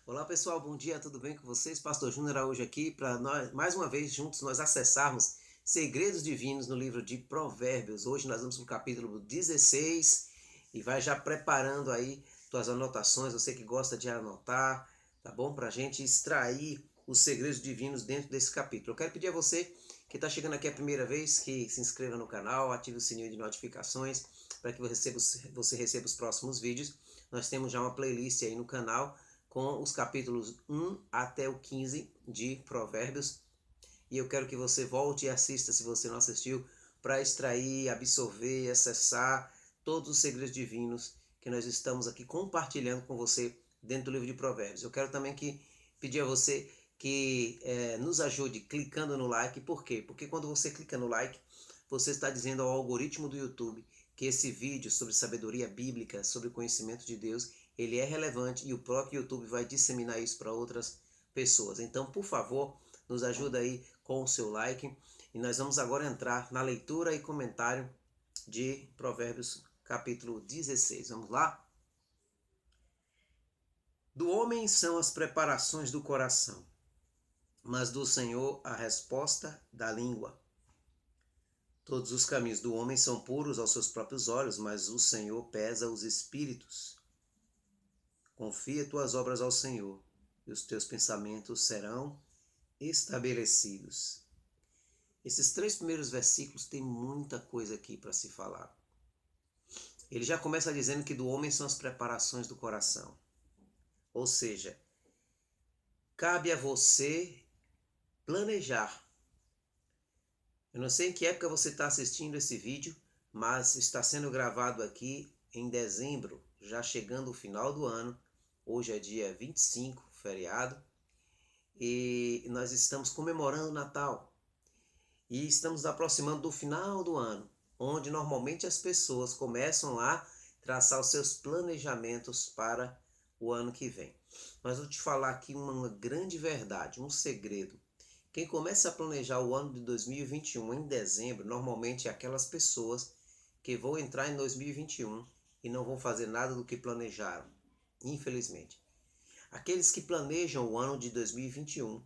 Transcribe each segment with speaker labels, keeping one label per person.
Speaker 1: Olá pessoal, bom dia, tudo bem com vocês? Pastor Júnior Araújo aqui para nós, mais uma vez juntos nós acessarmos segredos divinos no livro de Provérbios. Hoje nós vamos para o capítulo 16 e vai já preparando aí tuas anotações, você que gosta de anotar, tá bom? Para a gente extrair os segredos divinos dentro desse capítulo. Eu quero pedir a você que está chegando aqui a primeira vez, que se inscreva no canal, ative o sininho de notificações para que você receba os próximos vídeos. Nós temos já uma playlist aí no canal com os capítulos 1 até o 15 de Provérbios. E eu quero que você volte e assista, se você não assistiu, para extrair, absorver, acessar todos os segredos divinos que nós estamos aqui compartilhando com você dentro do livro de Provérbios. Eu quero também pedir a você que nos ajude clicando no like. Por quê? Porque quando você clica no like, você está dizendo ao algoritmo do YouTube que esse vídeo sobre sabedoria bíblica, sobre conhecimento de Deus, ele é relevante e o próprio YouTube vai disseminar isso para outras pessoas. Então, por favor, nos ajuda aí com o seu like. E nós vamos agora entrar na leitura e comentário de Provérbios capítulo 16. Vamos lá? Do homem são as preparações do coração, mas do Senhor a resposta da língua. Todos os caminhos do homem são puros aos seus próprios olhos, mas o Senhor pesa os espíritos. Confia tuas obras ao Senhor, e os teus pensamentos serão estabelecidos. Esses três primeiros versículos tem muita coisa aqui para se falar. Ele já começa dizendo que do homem são as preparações do coração. Ou seja, cabe a você planejar. Eu não sei em que época você está assistindo esse vídeo, mas está sendo gravado aqui em dezembro, já chegando o final do ano. Hoje é dia 25, feriado, e nós estamos comemorando o Natal. E estamos aproximando do final do ano, onde normalmente as pessoas começam a traçar os seus planejamentos para o ano que vem. Mas vou te falar aqui uma grande verdade, um segredo. Quem começa a planejar o ano de 2021 em dezembro, normalmente é aquelas pessoas que vão entrar em 2021 e não vão fazer nada do que planejaram, infelizmente. Aqueles que planejam o ano de 2021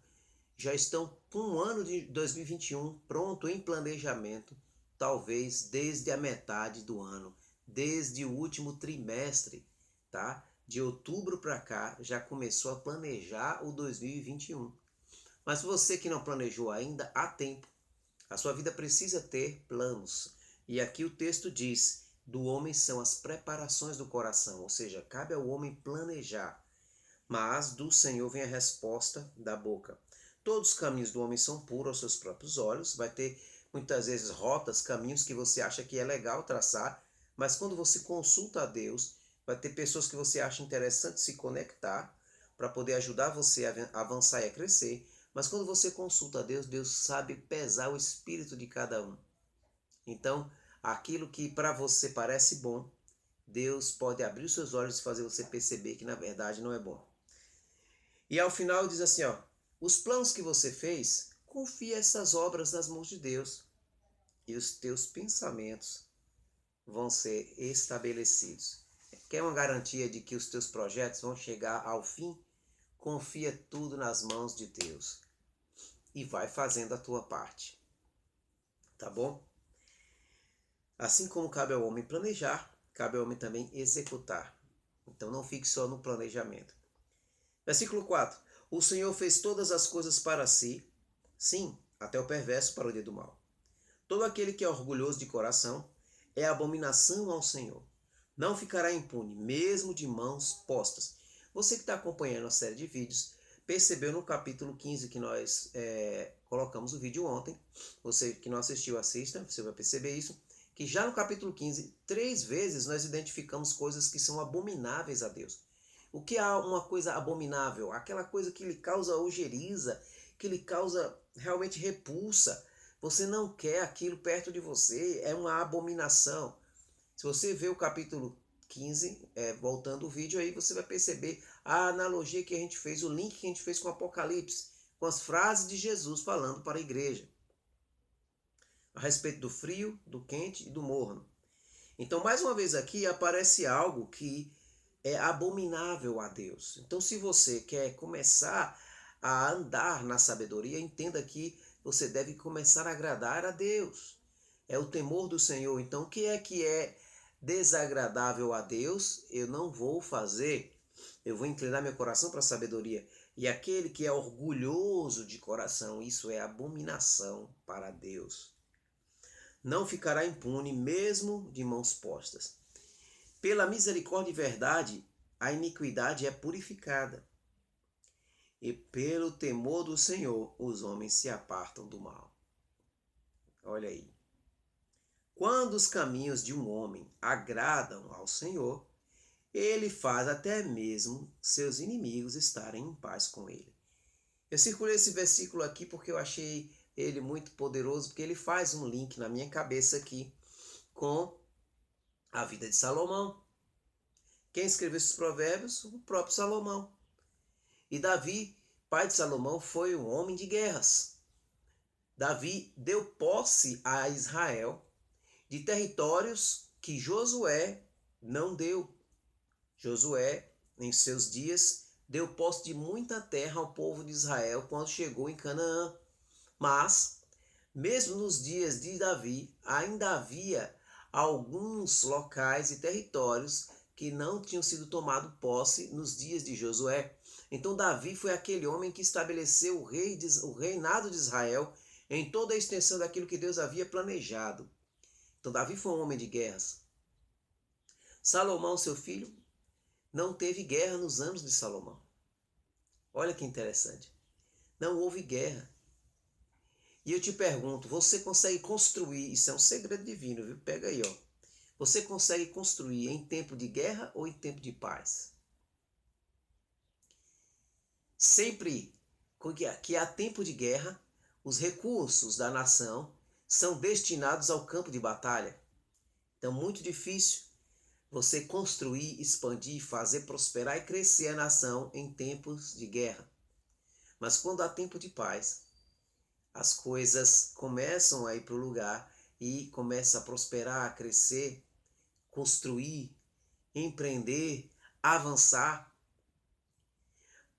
Speaker 1: já estão com o ano de 2021 pronto em planejamento, talvez desde a metade do ano, desde o último trimestre, tá? De outubro para cá já começou a planejar o 2021. Mas você que não planejou ainda, há tempo. A sua vida precisa ter planos. E aqui o texto diz: do homem são as preparações do coração, ou seja, cabe ao homem planejar. Mas do Senhor vem a resposta da boca. Todos os caminhos do homem são puros aos seus próprios olhos. Vai ter muitas vezes rotas, caminhos que você acha que é legal traçar, mas quando você consulta a Deus, vai ter pessoas que você acha interessante se conectar para poder ajudar você a avançar e a crescer. Mas quando você consulta a Deus, Deus sabe pesar o espírito de cada um. Então, aquilo que para você parece bom, Deus pode abrir os seus olhos e fazer você perceber que na verdade não é bom. E ao final diz assim, ó, os planos que você fez, confia essas obras nas mãos de Deus e os teus pensamentos vão ser estabelecidos. Quer uma garantia de que os teus projetos vão chegar ao fim? Confia tudo nas mãos de Deus e vai fazendo a tua parte, tá bom? Assim como cabe ao homem planejar, cabe ao homem também executar. Então não fique só no planejamento. Versículo 4. O Senhor fez todas as coisas para si, sim, até o perverso para o dia do mal. Todo aquele que é orgulhoso de coração é abominação ao Senhor. Não ficará impune, mesmo de mãos postas. Você que está acompanhando a série de vídeos, percebeu no capítulo 15 que nós colocamos o vídeo ontem. Você que não assistiu, assista, você vai perceber isso. Que já no capítulo 15, 3 vezes nós identificamos coisas que são abomináveis a Deus. O que é uma coisa abominável? Aquela coisa que lhe causa ojeriza, que lhe causa realmente repulsa. Você não quer aquilo perto de você, é uma abominação. Se você vê o capítulo 15, voltando o vídeo aí, você vai perceber a analogia que a gente fez, o link que a gente fez com o Apocalipse, com as frases de Jesus falando para a igreja, a respeito do frio, do quente e do morno. Então, mais uma vez aqui, aparece algo que é abominável a Deus. Então, se você quer começar a andar na sabedoria, entenda que você deve começar a agradar a Deus. É o temor do Senhor. Então, o que é desagradável a Deus? Eu não vou fazer. Eu vou inclinar meu coração para a sabedoria. E aquele que é orgulhoso de coração, isso é abominação para Deus. Não ficará impune, mesmo de mãos postas. Pela misericórdia e verdade, a iniquidade é purificada. E pelo temor do Senhor, os homens se apartam do mal. Olha aí. Quando os caminhos de um homem agradam ao Senhor, ele faz até mesmo seus inimigos estarem em paz com ele. Eu circulei esse versículo aqui porque eu achei ele muito poderoso, porque ele faz um link na minha cabeça aqui com a vida de Salomão. Quem escreveu esses provérbios? O próprio Salomão. E Davi, pai de Salomão, foi um homem de guerras. Davi deu posse a Israel de territórios que Josué não deu. Josué, em seus dias, deu posse de muita terra ao povo de Israel quando chegou em Canaã. Mas, mesmo nos dias de Davi, ainda havia alguns locais e territórios que não tinham sido tomados posse nos dias de Josué. Então Davi foi aquele homem que estabeleceu o reinado de Israel em toda a extensão daquilo que Deus havia planejado. Então Davi foi um homem de guerras. Salomão, seu filho, não teve guerra nos anos de Salomão. Olha que interessante. Não houve guerra. E eu te pergunto, você consegue construir, isso é um segredo divino, viu? Pega aí, ó. Você consegue construir em tempo de guerra ou em tempo de paz? Sempre que há tempo de guerra, os recursos da nação são destinados ao campo de batalha. Então, muito difícil você construir, expandir, fazer prosperar e crescer a nação em tempos de guerra. Mas quando há tempo de paz, as coisas começam a ir para o lugar e começa a prosperar, a crescer, construir, empreender, avançar.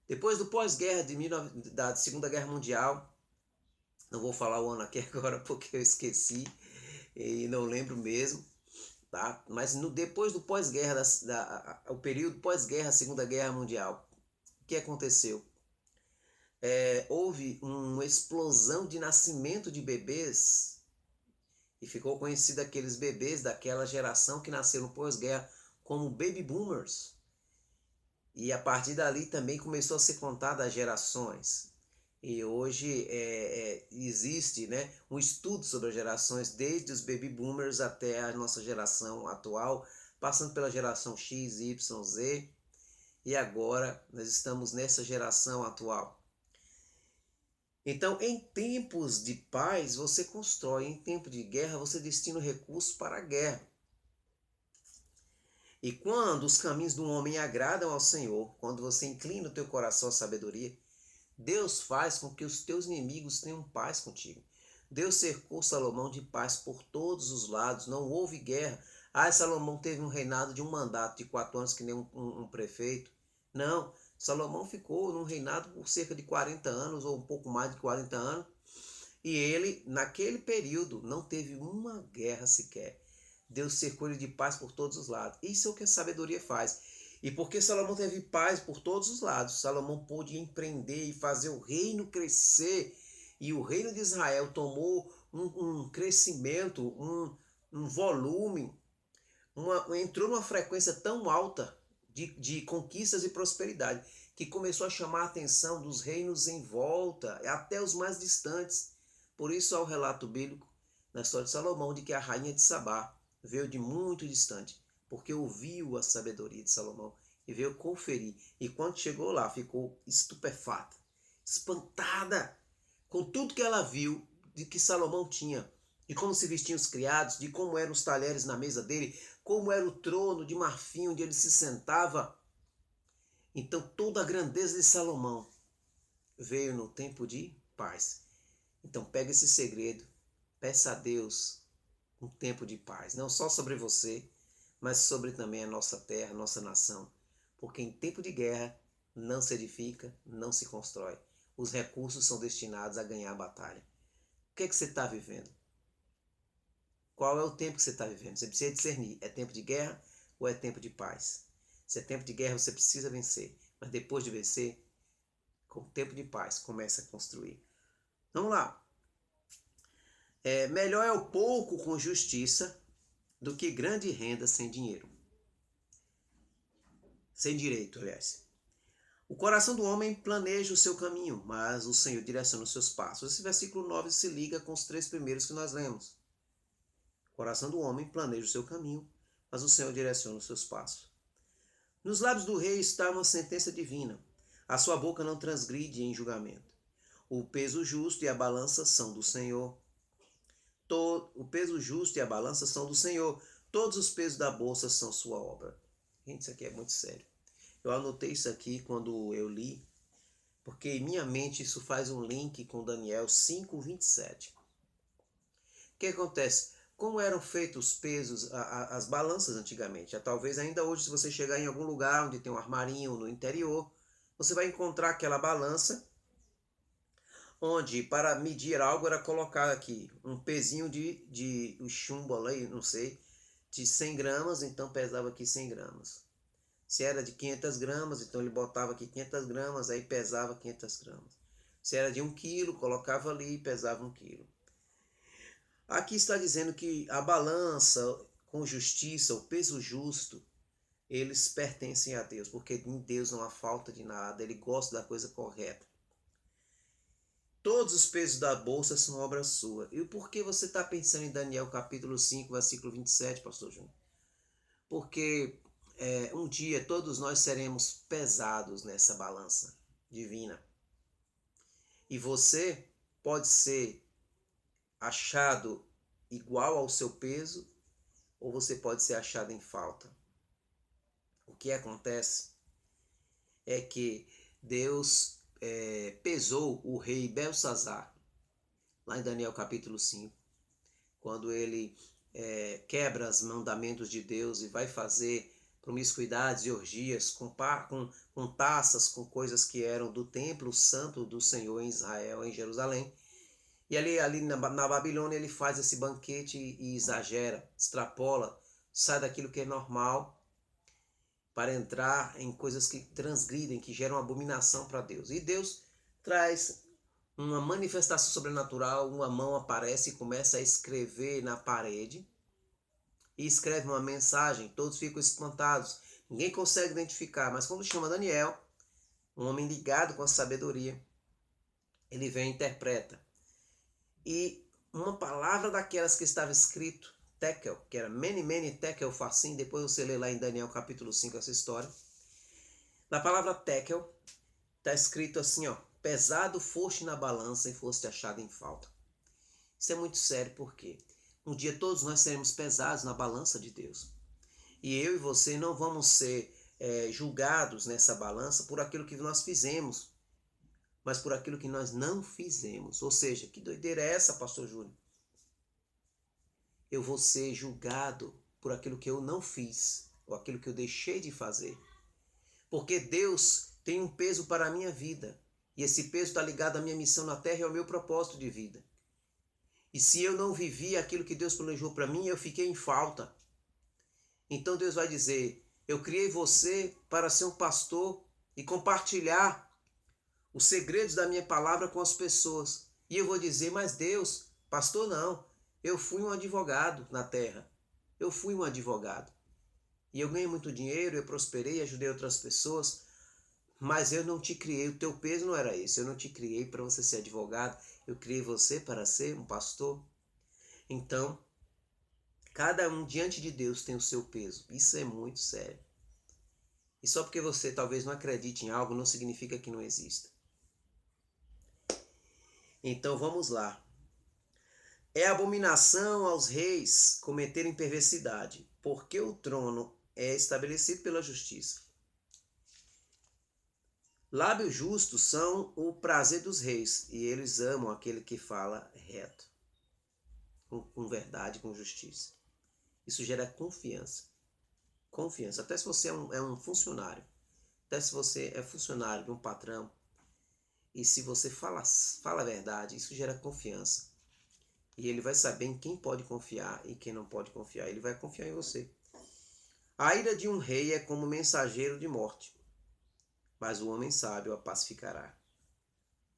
Speaker 1: Depois do pós-guerra da Segunda Guerra Mundial, não vou falar o ano aqui agora porque eu esqueci e não lembro mesmo, tá? Mas depois do pós-guerra, o período pós-guerra, Segunda Guerra Mundial, o que aconteceu? Houve uma explosão de nascimento de bebês e ficou conhecido aqueles bebês daquela geração que nasceram pós-guerra como baby boomers. E a partir dali também começou a ser contada as gerações. E hoje existe, né, um estudo sobre as gerações, desde os baby boomers até a nossa geração atual, passando pela geração X, Y, Z. E agora nós estamos nessa geração atual. Então, em tempos de paz, você constrói. Em tempo de guerra, você destina o recurso para a guerra. E quando os caminhos do homem agradam ao Senhor, quando você inclina o teu coração à sabedoria, Deus faz com que os teus inimigos tenham paz contigo. Deus cercou Salomão de paz por todos os lados, não houve guerra. Salomão teve um reinado de um mandato de 4 anos, que nem um prefeito. Não, Salomão ficou num reinado por cerca de 40 anos, ou um pouco mais de 40 anos, e ele, naquele período, não teve uma guerra sequer. Deus cercou ele de paz por todos os lados. Isso é o que a sabedoria faz. E porque Salomão teve paz por todos os lados, Salomão pôde empreender e fazer o reino crescer. E o reino de Israel tomou um crescimento, um volume, entrou numa frequência tão alta de conquistas e prosperidade, que começou a chamar a atenção dos reinos em volta, até os mais distantes. Por isso há o relato bíblico na história de Salomão de que a rainha de Sabá veio de muito distante, porque ouviu a sabedoria de Salomão e veio conferir. E quando chegou lá, ficou estupefata, espantada com tudo que ela viu de que Salomão tinha, de como se vestiam os criados, de como eram os talheres na mesa dele, como era o trono de marfim onde ele se sentava. Então toda a grandeza de Salomão veio no tempo de paz. Então pega esse segredo, peça a Deus um tempo de paz, não só sobre você, mas sobre também a nossa terra, a nossa nação, Porque em tempo de guerra não se edifica, não se constrói. Os recursos são destinados a ganhar a batalha. O que é que você está vivendo? Qual é o tempo que você está vivendo? Você precisa discernir. É tempo de guerra ou é tempo de paz? Se é tempo de guerra, você precisa vencer. Mas depois de vencer, com o tempo de paz, começa a construir. Vamos lá. Melhor é o pouco com justiça do que grande renda sem dinheiro. Sem direito, aliás. O coração do homem planeja o seu caminho, mas o Senhor direciona os seus passos. Esse versículo 9 se liga com os 3 primeiros que nós lemos. O coração do homem planeja o seu caminho, mas o Senhor direciona os seus passos. Nos lábios do rei está uma sentença divina. A sua boca não transgride em julgamento. O peso justo e a balança são do Senhor. O peso justo e a balança são do Senhor. Todos os pesos da bolsa são sua obra. Gente, isso aqui é muito sério. Eu anotei isso aqui quando eu li, porque em minha mente isso faz um link com Daniel 5:27. O que acontece? Como eram feitos os pesos, as balanças antigamente? Talvez ainda hoje, se você chegar em algum lugar onde tem um armarinho no interior, você vai encontrar aquela balança, onde para medir algo era colocar aqui um pezinho de chumbo ali, não sei, de 100 gramas, então pesava aqui 100 gramas. Se era de 500 gramas, então ele botava aqui 500 gramas, aí pesava 500 gramas. Se era de 1 quilo, colocava ali e pesava 1 quilo. Aqui está dizendo que a balança com justiça, o peso justo, eles pertencem a Deus, porque em Deus não há falta de nada, ele gosta da coisa correta. Todos os pesos da bolsa são obra sua. E por que você está pensando em Daniel capítulo 5, versículo 27, pastor Júnior? Porque um dia todos nós seremos pesados nessa balança divina. E você pode ser achado igual ao seu peso, ou você pode ser achado em falta. O que acontece é que Deus pesou o rei Belsazar, lá em Daniel capítulo 5, quando ele quebra os mandamentos de Deus e vai fazer promiscuidades e orgias com taças, com coisas que eram do templo santo do Senhor em Israel, em Jerusalém. E ali na Babilônia ele faz esse banquete e exagera, extrapola, sai daquilo que é normal para entrar em coisas que transgridem, que geram abominação para Deus. E Deus traz uma manifestação sobrenatural, uma mão aparece e começa a escrever na parede, e escreve uma mensagem, todos ficam espantados, ninguém consegue identificar, mas quando chama Daniel, um homem ligado com a sabedoria, ele vem e interpreta. E uma palavra daquelas que estava escrito, tekel, que era mene tekel facim, depois você lê lá em Daniel capítulo 5 essa história. Na palavra tekel, está escrito assim, ó, pesado foste na balança e foste achado em falta. Isso é muito sério, porque um dia todos nós seremos pesados na balança de Deus. E eu e você não vamos ser julgados nessa balança por aquilo que nós fizemos, mas por aquilo que nós não fizemos. Ou seja, que doideira é essa, pastor Júnior? Eu vou ser julgado por aquilo que eu não fiz, ou aquilo que eu deixei de fazer. Porque Deus tem um peso para a minha vida, e esse peso está ligado à minha missão na terra e ao meu propósito de vida. E se eu não vivi aquilo que Deus planejou para mim, eu fiquei em falta. Então Deus vai dizer, eu criei você para ser um pastor e compartilhar os segredos da minha palavra com as pessoas. E eu vou dizer, mas Deus, pastor não, eu fui um advogado na terra. Eu fui um advogado. E eu ganhei muito dinheiro, eu prosperei, ajudei outras pessoas, mas eu não te criei, o teu peso não era esse. Eu não te criei para você ser advogado, eu criei você para ser um pastor. Então, cada um diante de Deus tem o seu peso. Isso é muito sério. E só porque você talvez não acredite em algo, não significa que não exista. Então vamos lá. É abominação aos reis cometerem perversidade, porque o trono é estabelecido pela justiça. Lábios justos são o prazer dos reis, e eles amam aquele que fala reto, com verdade, com justiça. Isso gera confiança. Confiança. Até se você é um funcionário. Até se você é funcionário de um patrão, e se você fala a verdade, isso gera confiança. E ele vai saber em quem pode confiar e quem não pode confiar. Ele vai confiar em você. A ira de um rei é como mensageiro de morte, mas o homem sábio a pacificará.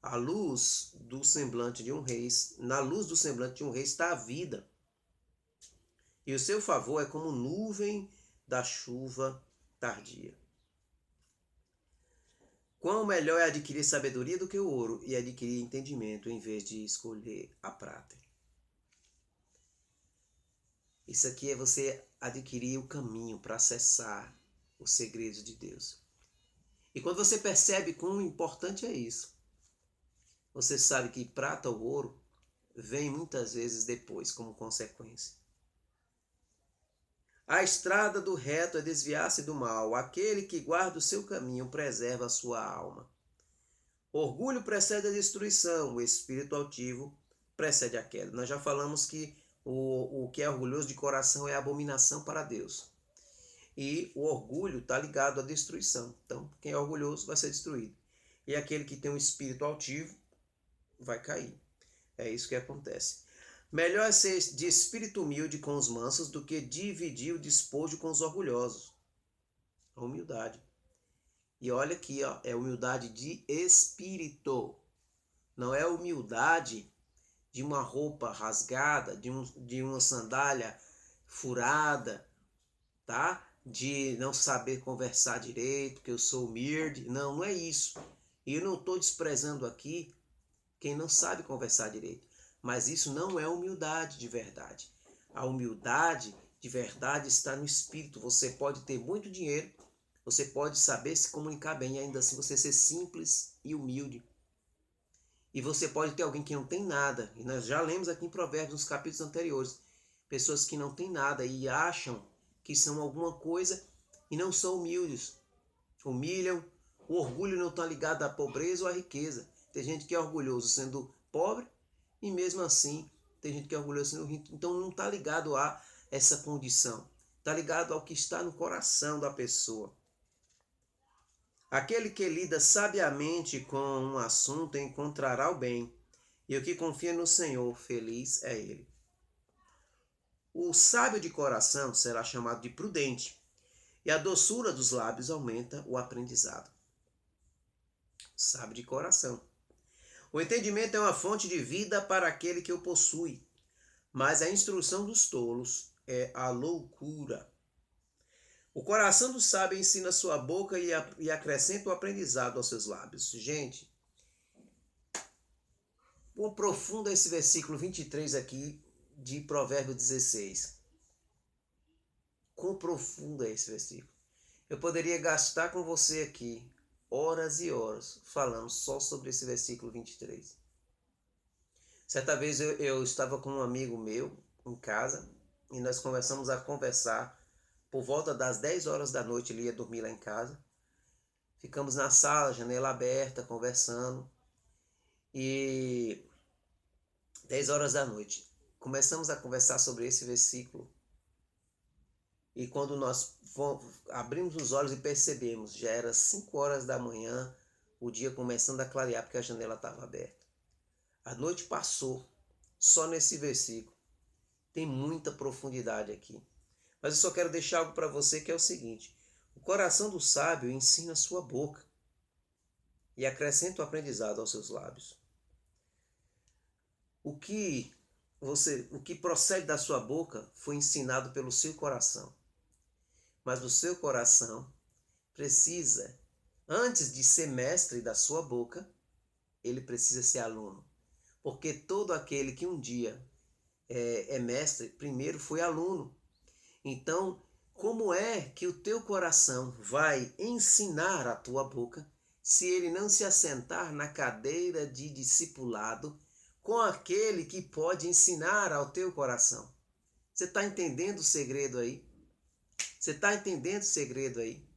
Speaker 1: A luz do semblante de um rei, na luz do semblante de um rei está a vida. E o seu favor é como nuvem da chuva tardia. Quão melhor é adquirir sabedoria do que o ouro e adquirir entendimento em vez de escolher a prata. Isso aqui é você adquirir o caminho para acessar os segredos de Deus. E quando você percebe quão importante é isso, você sabe que prata ou ouro vem muitas vezes depois como consequência. A estrada do reto é desviar-se do mal. Aquele que guarda o seu caminho preserva a sua alma. Orgulho precede a destruição. O espírito altivo precede a queda. Nós já falamos que o que é orgulhoso de coração é abominação para Deus. E o orgulho está ligado à destruição. Então, quem é orgulhoso vai ser destruído. E aquele que tem um espírito altivo vai cair. É isso que acontece. Melhor é ser de espírito humilde com os mansos do que dividir o despojo com os orgulhosos. A humildade. E olha aqui, ó, é humildade de espírito. Não é humildade de uma roupa rasgada, de uma sandália furada, tá? De não saber conversar direito, que eu sou humilde. Não, não é isso. E eu não estou desprezando aqui quem não sabe conversar direito. Mas isso não é humildade de verdade. A humildade de verdade está no espírito. Você pode ter muito dinheiro, você pode saber se comunicar bem e ainda assim você ser simples e humilde. E você pode ter alguém que não tem nada. E nós já lemos aqui em Provérbios, nos capítulos anteriores, pessoas que não têm nada e acham que são alguma coisa e não são humildes. Humilham. O orgulho não está ligado à pobreza ou à riqueza. Tem gente que é orgulhoso sendo pobre e mesmo assim tem gente que é orgulhoso sendo rico. Então não está ligado a essa condição. Está ligado ao que está no coração da pessoa. Aquele que lida sabiamente com um assunto encontrará o bem. E o que confia no Senhor, feliz é ele. O sábio de coração será chamado de prudente. E a doçura dos lábios aumenta o aprendizado. Sábio de coração. O entendimento é uma fonte de vida para aquele que o possui, mas a instrução dos tolos é a loucura. O coração do sábio ensina sua boca e acrescenta o aprendizado aos seus lábios. Gente, quão profundo é esse versículo 23 aqui de Provérbios 16. Quão profundo é esse versículo. Eu poderia gastar com você aqui horas e horas falando só sobre esse versículo 23. Certa vez eu estava com um amigo meu em casa e nós começamos a conversar por volta das 10 horas da noite. Ele ia dormir lá em casa. Ficamos na sala, janela aberta, conversando. E 10 horas da noite começamos a conversar sobre esse versículo. E quando nós abrimos os olhos e percebemos, já era 5 horas da manhã, o dia começando a clarear porque a janela estava aberta. A noite passou só nesse versículo. Tem muita profundidade aqui. Mas eu só quero deixar algo para você que é o seguinte. O coração do sábio ensina a sua boca e acrescenta o aprendizado aos seus lábios. O que procede da sua boca foi ensinado pelo seu coração. Mas o seu coração precisa, antes de ser mestre da sua boca, ele precisa ser aluno. Porque todo aquele que um dia é mestre, primeiro foi aluno. Então, como é que o teu coração vai ensinar a tua boca se ele não se assentar na cadeira de discipulado com aquele que pode ensinar ao teu coração? Você está entendendo o segredo aí? Você está entendendo o segredo aí?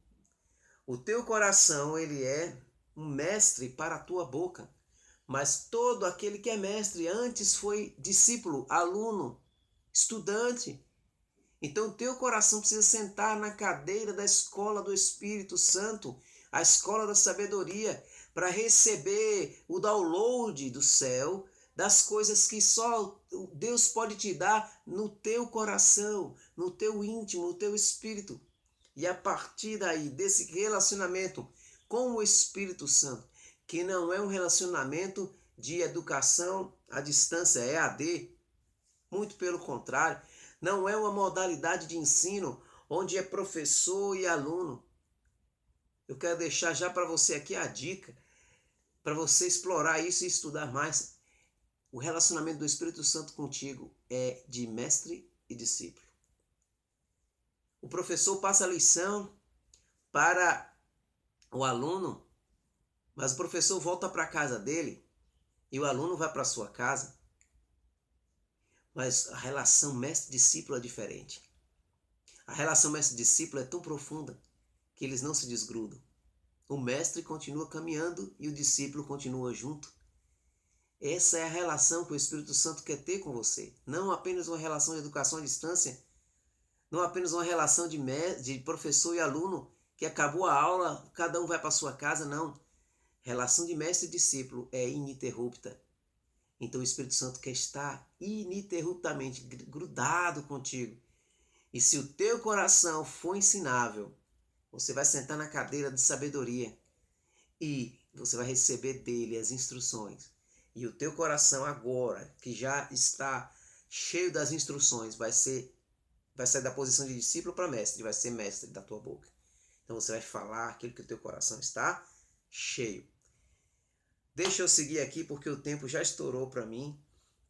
Speaker 1: O teu coração, ele é um mestre para a tua boca. Mas todo aquele que é mestre antes foi discípulo, aluno, estudante. Então o teu coração precisa sentar na cadeira da escola do Espírito Santo, a escola da sabedoria, para receber o download do céu, das coisas que só Deus pode te dar no teu coração, no teu íntimo, no teu espírito. E a partir daí, desse relacionamento com o Espírito Santo, que não é um relacionamento de educação à distância, EAD, muito pelo contrário, não é uma modalidade de ensino onde é professor e aluno. Eu quero deixar já para você aqui a dica, para você explorar isso e estudar mais. O relacionamento do Espírito Santo contigo é de mestre e discípulo. O professor passa a lição para o aluno, mas o professor volta para a casa dele e o aluno vai para a sua casa. Mas a relação mestre-discípulo é diferente. A relação mestre-discípulo é tão profunda que eles não se desgrudam. O mestre continua caminhando e o discípulo continua junto. Essa é a relação que o Espírito Santo quer ter com você. Não apenas uma relação de educação à distância, não apenas uma relação de professor e aluno, que acabou a aula, cada um vai para sua casa, não. Relação de mestre e discípulo é ininterrupta. Então o Espírito Santo quer estar ininterruptamente grudado contigo. E se o teu coração for ensinável, você vai sentar na cadeira de sabedoria e você vai receber dele as instruções. E o teu coração agora, que já está cheio das instruções, vai sair da posição de discípulo para mestre, vai ser mestre da tua boca. Então você vai falar aquilo que o teu coração está cheio. Deixa eu seguir aqui porque o tempo já estourou para mim.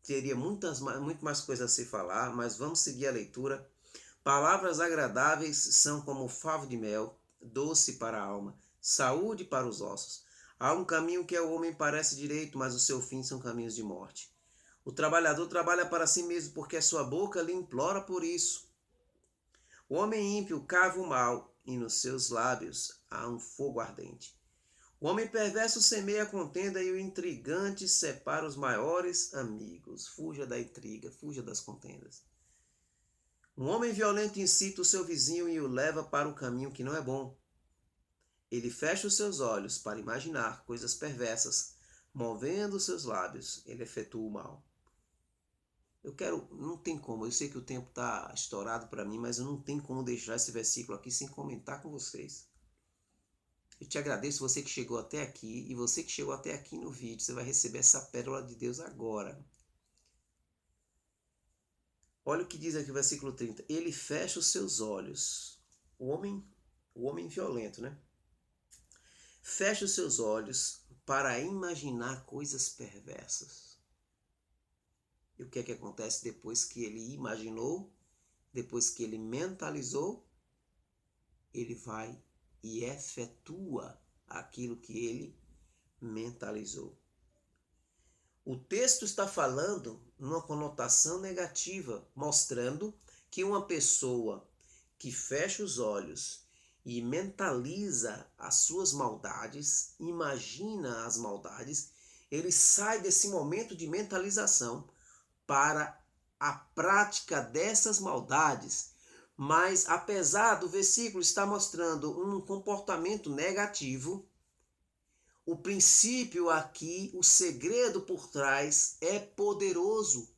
Speaker 1: Teria muito mais coisas a se falar, mas vamos seguir a leitura. Palavras agradáveis são como favo de mel, doce para a alma, saúde para os ossos. Há um caminho que ao homem parece direito, mas o seu fim são caminhos de morte. O trabalhador trabalha para si mesmo, porque a sua boca lhe implora por isso. O homem ímpio cava o mal, e nos seus lábios há um fogo ardente. O homem perverso semeia a contenda, e o intrigante separa os maiores amigos. Fuja da intriga, fuja das contendas. Um homem violento incita o seu vizinho e o leva para o caminho que não é bom. Ele fecha os seus olhos para imaginar coisas perversas, movendo os seus lábios, ele efetua o mal. Não tem como, eu sei que o tempo está estourado para mim, mas eu não tenho como deixar esse versículo aqui sem comentar com vocês. Eu te agradeço, você que chegou até aqui, e você que chegou até aqui no vídeo, você vai receber essa pérola de Deus agora. Olha o que diz aqui o versículo 30. Ele fecha os seus olhos. O homem violento, né? Fecha os seus olhos para imaginar coisas perversas. E o que é que acontece depois que ele imaginou, depois que ele mentalizou? Ele vai e efetua aquilo que ele mentalizou. O texto está falando numa conotação negativa, mostrando que uma pessoa que fecha os olhos e mentaliza as suas maldades, imagina as maldades, ele sai desse momento de mentalização para a prática dessas maldades. Mas apesar do versículo estar mostrando um comportamento negativo, o princípio aqui, o segredo por trás é poderoso.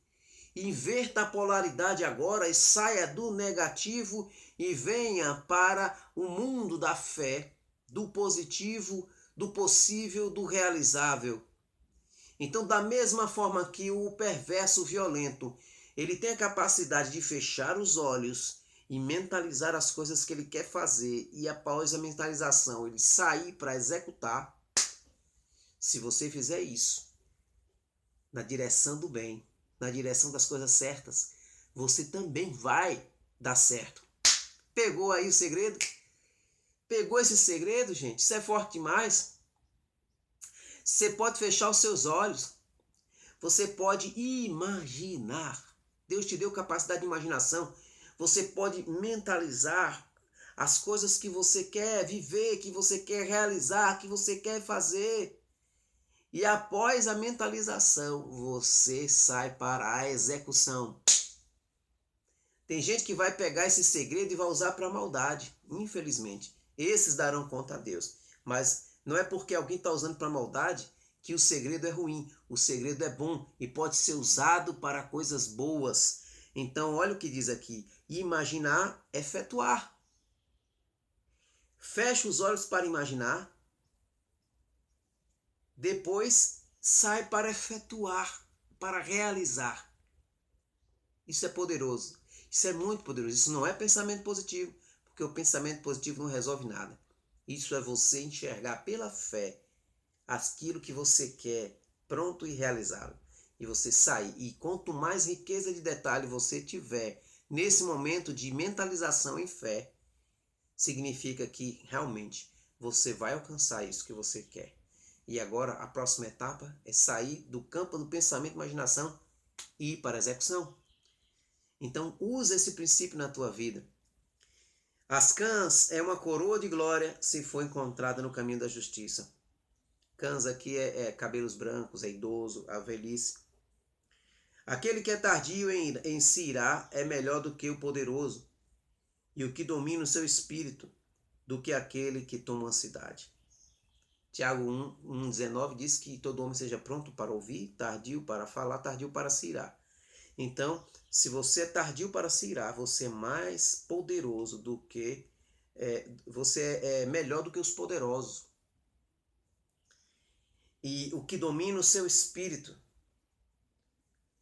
Speaker 1: Inverta a polaridade agora e saia do negativo e venha para o mundo da fé, do positivo, do possível, do realizável. Então, da mesma forma que o perverso violento, ele tem a capacidade de fechar os olhos e mentalizar as coisas que ele quer fazer, e após a mentalização ele sair para executar. Se você fizer isso na direção do bem, na direção das coisas certas, você também vai dar certo. Pegou aí o segredo? Pegou esse segredo, gente? Isso é forte demais. Você pode fechar os seus olhos. Você pode imaginar. Deus te deu capacidade de imaginação. Você pode mentalizar as coisas que você quer viver, que você quer realizar, que você quer fazer. E após a mentalização, você sai para a execução. Tem gente que vai pegar esse segredo e vai usar para a maldade, infelizmente. Esses darão conta a Deus. Mas não é porque alguém está usando para maldade que o segredo é ruim. O segredo é bom e pode ser usado para coisas boas. Então, olha o que diz aqui: imaginar, efetuar. Fecha os olhos para imaginar, depois sai para efetuar, para realizar. Isso é poderoso. Isso é muito poderoso. Isso não é pensamento positivo, porque o pensamento positivo não resolve nada. Isso é você enxergar pela fé aquilo que você quer pronto e realizado. E você sair. E quanto mais riqueza de detalhe você tiver nesse momento de mentalização em fé, significa que realmente você vai alcançar isso que você quer. E agora a próxima etapa é sair do campo do pensamento e imaginação e ir para a execução. Então use esse princípio na tua vida. As cãs é uma coroa de glória se for encontrada no caminho da justiça. Cãs aqui é cabelos brancos, é idoso, a velhice. Aquele que é tardio em se irar é melhor do que o poderoso, e o que domina o seu espírito do que aquele que toma uma cidade. Tiago 1,19 diz que todo homem seja pronto para ouvir, tardio para falar, tardio para se irar. Então, se você é tardio para se irar, você é mais poderoso do que... você é melhor do que os poderosos. E o que domina o seu espírito,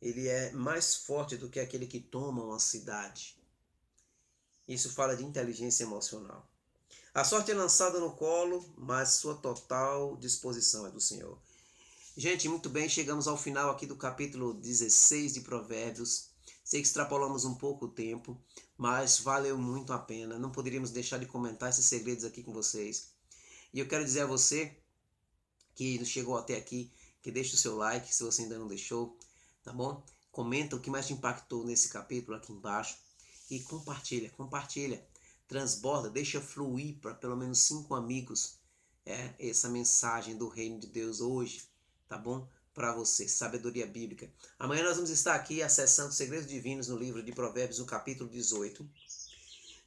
Speaker 1: ele é mais forte do que aquele que toma uma cidade. Isso fala de inteligência emocional. A sorte é lançada no colo, mas sua total disposição é do Senhor. Gente, muito bem, chegamos ao final aqui do capítulo 16 de Provérbios. Sei que extrapolamos um pouco o tempo, mas valeu muito a pena. Não poderíamos deixar de comentar esses segredos aqui com vocês. E eu quero dizer a você que chegou até aqui, que deixe o seu like, se você ainda não deixou, tá bom? Comenta o que mais te impactou nesse capítulo aqui embaixo e compartilha. Transborda, deixa fluir para pelo menos 5 amigos essa mensagem do reino de Deus hoje, tá bom? Para você, sabedoria bíblica. Amanhã nós vamos estar aqui acessando segredos divinos no livro de Provérbios, no capítulo 18.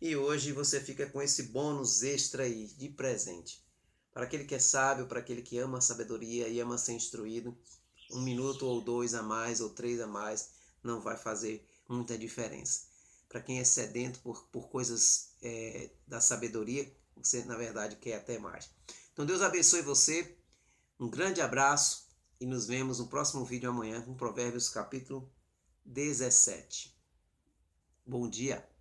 Speaker 1: E hoje você fica com esse bônus extra aí de presente. Para aquele que é sábio, para aquele que ama a sabedoria e ama ser instruído, 1 minuto ou 2 a mais ou 3 a mais não vai fazer muita diferença. Para quem é sedento por coisas da sabedoria, você na verdade quer até mais. Então Deus abençoe você, um grande abraço e nos vemos no próximo vídeo amanhã com Provérbios capítulo 17. Bom dia!